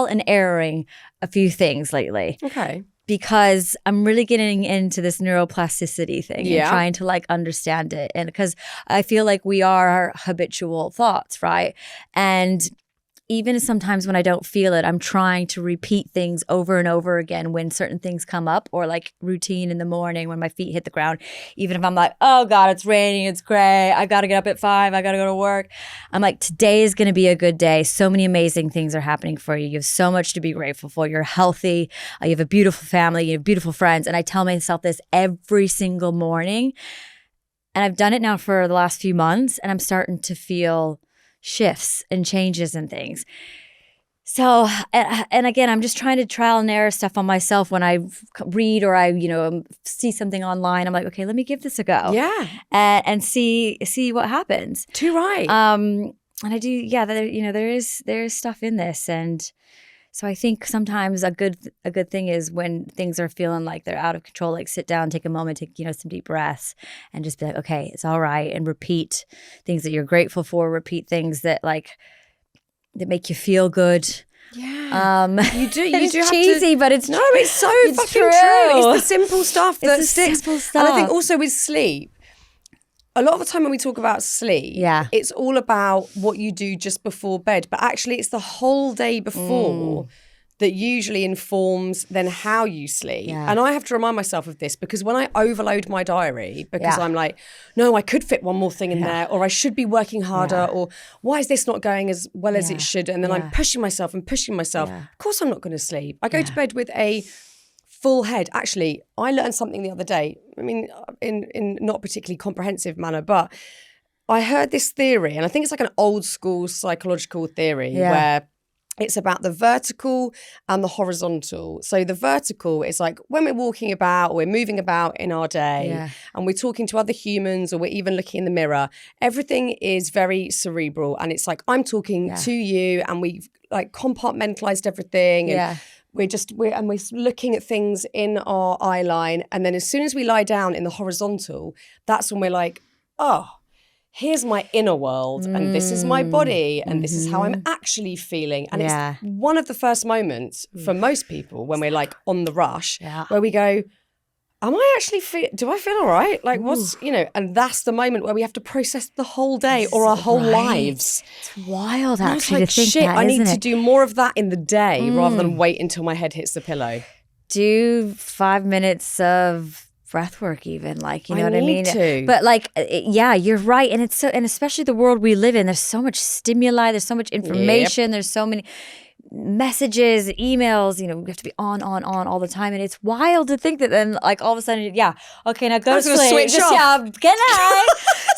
and erroring a few things lately. Okay. Because I'm really getting into this neuroplasticity thing and trying to like understand it. And because I feel like we are our habitual thoughts, right? And even sometimes when I don't feel it, I'm trying to repeat things over and over again when certain things come up, or like routine in the morning when my feet hit the ground. Even if I'm like, oh God, it's raining, it's gray, I got to get up at 5, I got to go to work. I'm like, today is going to be a good day. So many amazing things are happening for you. You have so much to be grateful for. You're healthy. You have a beautiful family. You have beautiful friends. And I tell myself this every single morning. And I've done it now for the last few months, and I'm starting to feel shifts and changes and things. So, and again, I'm just trying to trial and error stuff on myself when I read or I, see something online. I'm like, okay, let me give this a go. Yeah. And see what happens. Too right. And I do, there is stuff in this. And so I think sometimes a good thing is when things are feeling like they're out of control, like sit down, take a moment, take, some deep breaths, and just be like, okay, it's all right. And repeat things that you're grateful for, repeat things that that make you feel good. Yeah. You do it's have cheesy, but it's no, it's so fucking true. It's the simple stuff that sticks. Simple stuff. And I think also with sleep, a lot of the time when we talk about sleep, it's all about what you do just before bed. But actually, it's the whole day before that usually informs then how you sleep. Yeah. And I have to remind myself of this because when I overload my diary, because I'm like, no, I could fit one more thing in there, or I should be working harder, or why is this not going as well as it should? And then I'm pushing myself. Of course, I'm not going to sleep. I go to bed with a full head. Actually, I learned something the other day. I mean, in not a particularly comprehensive manner, but I heard this theory, and I think it's like an old school psychological theory where it's about the vertical and the horizontal. So the vertical is like when we're walking about or we're moving about in our day and we're talking to other humans or we're even looking in the mirror, everything is very cerebral. And it's like, I'm talking to you, and we've like compartmentalized everything and we're looking at things in our eye line. And then as soon as we lie down in the horizontal, that's when we're like, oh, here's my inner world and this is my body and this is how I'm actually feeling. And it's one of the first moments for most people when we're like on the rush where we go, am I actually do I feel all right? Like what's, and that's the moment where we have to process the whole day or our whole lives. It's wild actually like, to think shit, that, I need isn't to it? do more of that in the day rather than wait until my head hits the pillow. Do 5 minutes of breath work even, like, you know what I mean? To. But like, yeah, you're right. And it's so, and especially the world we live in, there's so much stimuli, there's so much information, there's so many messages, emails, we have to be on all the time. And it's wild to think that then like all of a sudden, okay, now go to sleep. Switch off. Good night.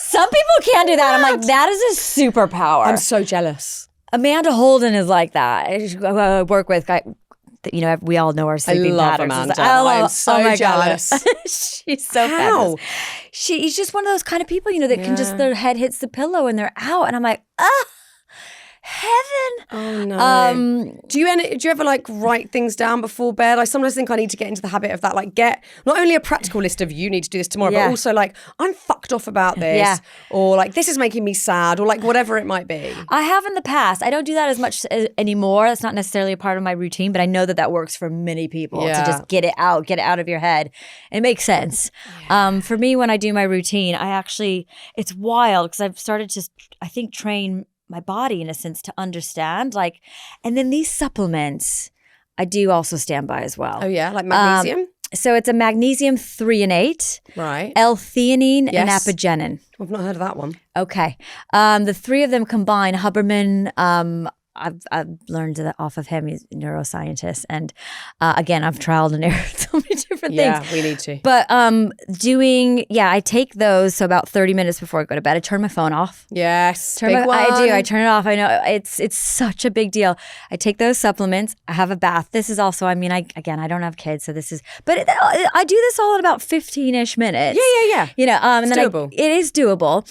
Some people can't do that. I'm like, that is a superpower. I'm so jealous. Amanda Holden is like that. I work with we all know our sleeping patterns. Amanda. I'm so jealous. She's so fabulous. She's just one of those kind of people, that can just, their head hits the pillow and they're out. And I'm like, heaven. Oh no. Do you ever like write things down before bed? I sometimes think I need to get into the habit of that, like get not only a practical list of you need to do this tomorrow, but also like I'm fucked off about this or like this is making me sad or like whatever it might be. I have in the past. I don't do that as much anymore. That's not necessarily a part of my routine, but I know that works for many people to just get it out of your head. It makes sense. For me, when I do my routine, it's wild because I've started to, I think, train my body in a sense to understand, like, and then these supplements I do also stand by as well. Oh yeah, like magnesium? So it's a magnesium 3 and 8, right? L-theanine and apigenin. I've not heard of that one. Okay, the three of them combine. Huberman, I've learned that off of him. He's a neuroscientist, and again, I've trialed and errored so many different things. Yeah, we need to. But I take those so about 30 minutes before I go to bed. I turn my phone off. Yes, I do. I turn it off. I know it's such a big deal. I take those supplements. I have a bath. This is also. I don't have kids, so this is. But I do this all in about 15-ish minutes. Yeah. And it's then doable. It is doable.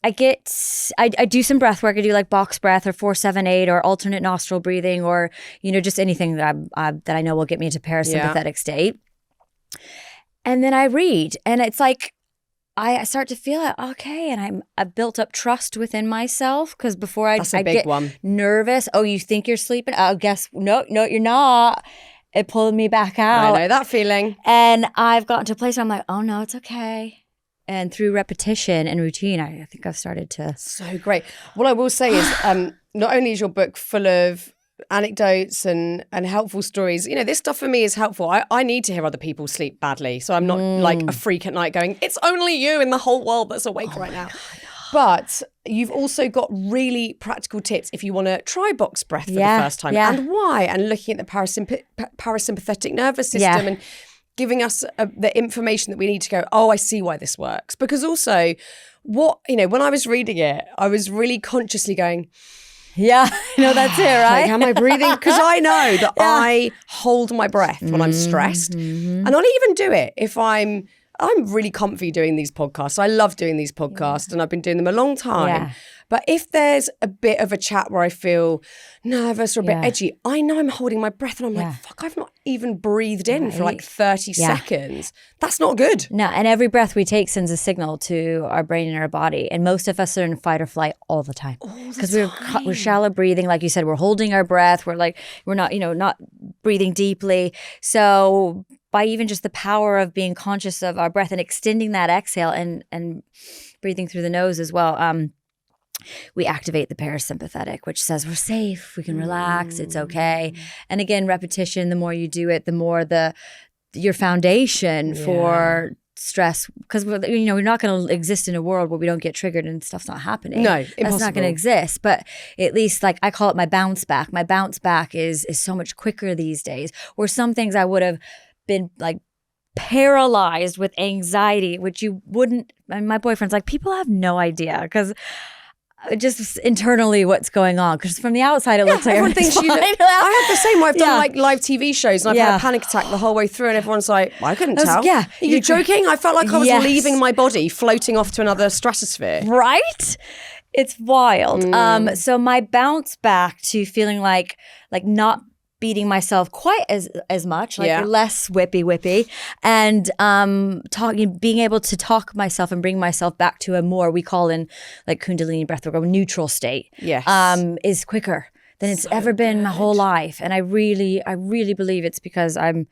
I do some breath work. I do like box breath or 4-7-8 or alternate nostril breathing or, just anything that I know will get me into parasympathetic state. And then I read and it's like, I start to feel it. Okay. And I've built up trust within myself because before I get nervous. Oh, you think you're sleeping? Oh, no, you're not. It pulled me back out. I know that feeling. And I've gotten to a place where I'm like, oh no, it's okay. And through repetition and routine, I think I've started to. So great. What I will say is not only is your book full of anecdotes and helpful stories, this stuff for me is helpful. I need to hear other people sleep badly. So I'm not like a freak at night going, it's only you in the whole world that's awake right now. God. But you've also got really practical tips if you want to try box breath for the first time and why, and looking at the parasympathetic nervous system and giving us the information that we need to go, oh, I see why this works. Because also, when I was reading it, I was really consciously going, yeah, I know that's it, right? Like, am I breathing? Because I know that I hold my breath when I'm stressed. And I'll even do it if I'm really comfy doing these podcasts. I love doing these podcasts and I've been doing them a long time. Yeah. But if there's a bit of a chat where I feel nervous or a bit edgy, I know I'm holding my breath and I'm like, fuck, I've not even breathed in for like 30 seconds. That's not good. No, and every breath we take sends a signal to our brain and our body. And most of us are in fight or flight all the time. Because we're shallow breathing. Like you said, we're holding our breath. We're not, not breathing deeply. So by even just the power of being conscious of our breath and extending that exhale and breathing through the nose as well, we activate the parasympathetic, which says we're safe, we can relax, it's okay. And again, repetition, the more you do it, the more your foundation for stress, because we're not going to exist in a world where we don't get triggered and stuff's not happening. No, impossible. That's not going to exist. But at least, like, I call it my bounce back. My bounce back is so much quicker these days, where some things I would have been like paralyzed with anxiety, which you wouldn't. And my boyfriend's like, people have no idea because just internally what's going on, because from the outside it looks like everyone thinks you look. I have the same way. I've done like live TV shows and I've had a panic attack the whole way through and everyone's like, I couldn't tell. Are you joking? I felt like I was leaving my body, floating off to another stratosphere. Right? It's wild. So my bounce back to feeling like not beating myself quite as much, like less whippy, and being able to talk myself and bring myself back to a more, we call in like Kundalini breathwork, a neutral state. Is quicker than it's ever been my whole life, and I really believe it's because I'm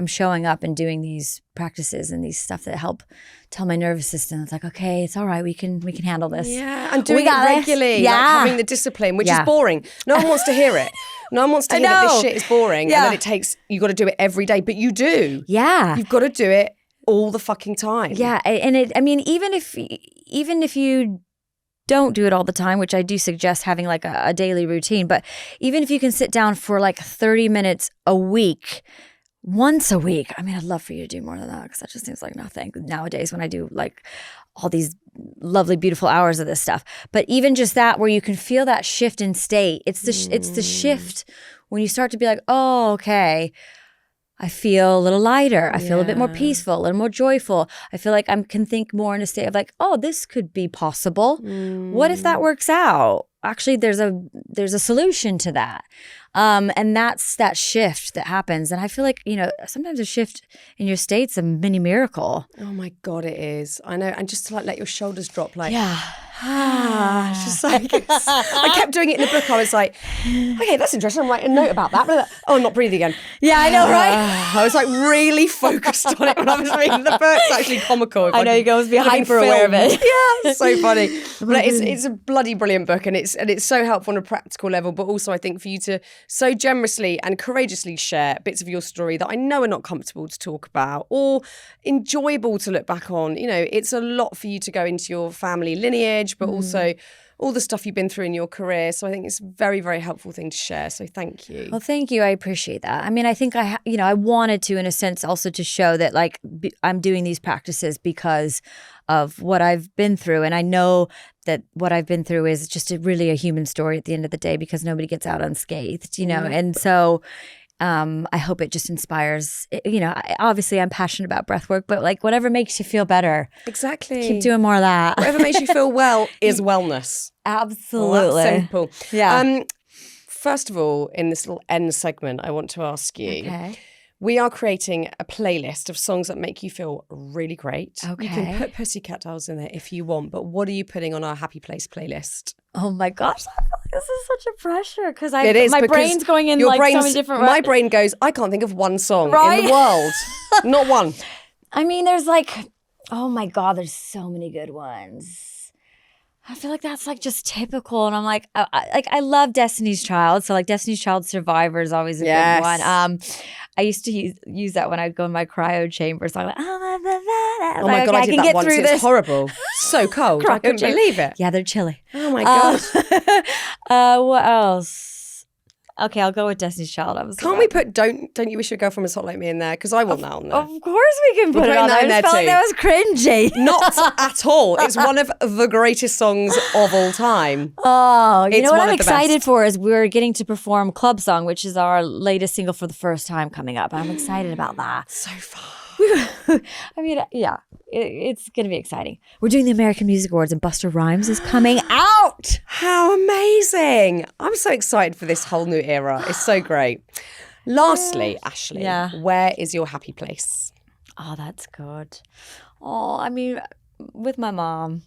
showing up and doing these practices and these stuff that help tell my nervous system, it's like, okay, it's all right, we can handle this. Yeah, and doing it regularly, like having the discipline, which is boring. No one wants to hear it. No one wants to hear that this shit is boring and that you got to do it every day, but you do. Yeah. You've got to do it all the fucking time. Yeah, and even if you don't do it all the time, which I do suggest having like a daily routine, but even if you can sit down for like 30 minutes a week, once a week. I mean, I'd love for you to do more than that because that just seems like nothing nowadays when I do like all these lovely, beautiful hours of this stuff. But even just that, where you can feel that shift in state, it's the shift when you start to be like, oh, okay, I feel a little lighter. I feel a bit more peaceful, a little more joyful. I feel like I can think more in a state of like, oh, this could be possible. What if that works out? Actually, there's a solution to that. And that's that shift that happens. And I feel like, sometimes a shift in your state's a mini miracle. Oh my God, it is. I know. And just to like let your shoulders drop, like, it's just like, I kept doing it in the book. I was like, okay, that's interesting. I'm writing a note about that. Oh, I'm not breathing again. Yeah, I know, right? I was like really focused on it when I was reading the book. It's actually comical. I know, you guys be hyper aware of it. Yeah, it's so funny. But it's a bloody brilliant book, and it's so helpful on a practical level, but also I think for you to so generously and courageously share bits of your story that I know are not comfortable to talk about or enjoyable to look back on. It's a lot for you to go into your family lineage, but also all the stuff you've been through in your career. So I think it's a very, very helpful thing to share. So thank you. Well, thank you. I appreciate that. I mean, I think I wanted to, in a sense, also to show that like I'm doing these practices because of what I've been through. And I know that what I've been through is just really a human story at the end of the day because nobody gets out unscathed, And so I hope it just inspires, obviously I'm passionate about breathwork, but like whatever makes you feel better. Exactly. Keep doing more of that. Whatever makes you feel well is wellness. Absolutely. Well, that's simple. Yeah. First of all, in this little end segment, I want to ask you, we are creating a playlist of songs that make you feel really great. Okay. You can put Pussycat Dolls in there if you want, but what are you putting on our Happy Place playlist? Oh my gosh, I feel like this is such a pressure because my brain's going in like so many different. My brain goes, I can't think of one song in the world, not one. I mean, there's like, oh my God, there's so many good ones. I feel like that's like just typical, and I'm like, I love Destiny's Child, so like Destiny's Child Survivor is always a good one. I used to use that when I'd go in my cryo chamber. So I'm like, oh my God, I did that once. It's horrible. So cold. I couldn't believe it. Yeah, they're chilly. Oh my God. What else? Okay, I'll go with Destiny's Child. Can't we put Don't You Wish Your Girlfriend Was Hot Like Me in there? Because I want that on there. Of course we can put it on there. I just felt like that was cringy. Not at all. It's one of the greatest songs of all time. Oh, you know what I'm excited for is we're getting to perform Club Song, which is our latest single for the first time coming up. I'm excited about that. So fun. I mean, yeah, it's going to be exciting. We're doing the American Music Awards and Busta Rhymes is coming out. How amazing. I'm so excited for this whole new era. It's so great. Lastly, Ashley, where is your happy place? Oh, that's good. Oh, I mean, with my mom.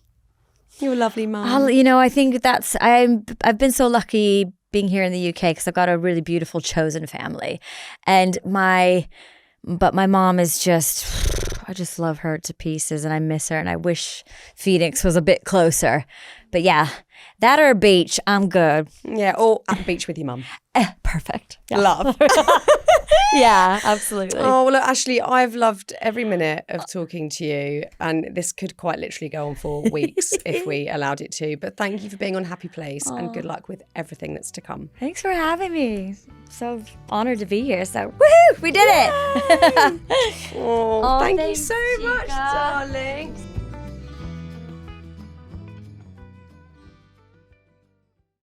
You're a lovely mom. I think I've been so lucky being here in the UK because I've got a really beautiful chosen family. And But my mom is I just love her to pieces and I miss her and I wish Phoenix was a bit closer. But yeah, that or a beach, I'm good. Yeah, or at the beach with your mum. Perfect. Yeah. Love. Yeah, absolutely. Oh, well, look, Ashley, I've loved every minute of talking to you, and this could quite literally go on for weeks if we allowed it to. But thank you for being on Happy Place, and good luck with everything that's to come. Thanks for having me. So honored to be here. So, woohoo, we did it. Oh, thank you so much, darling.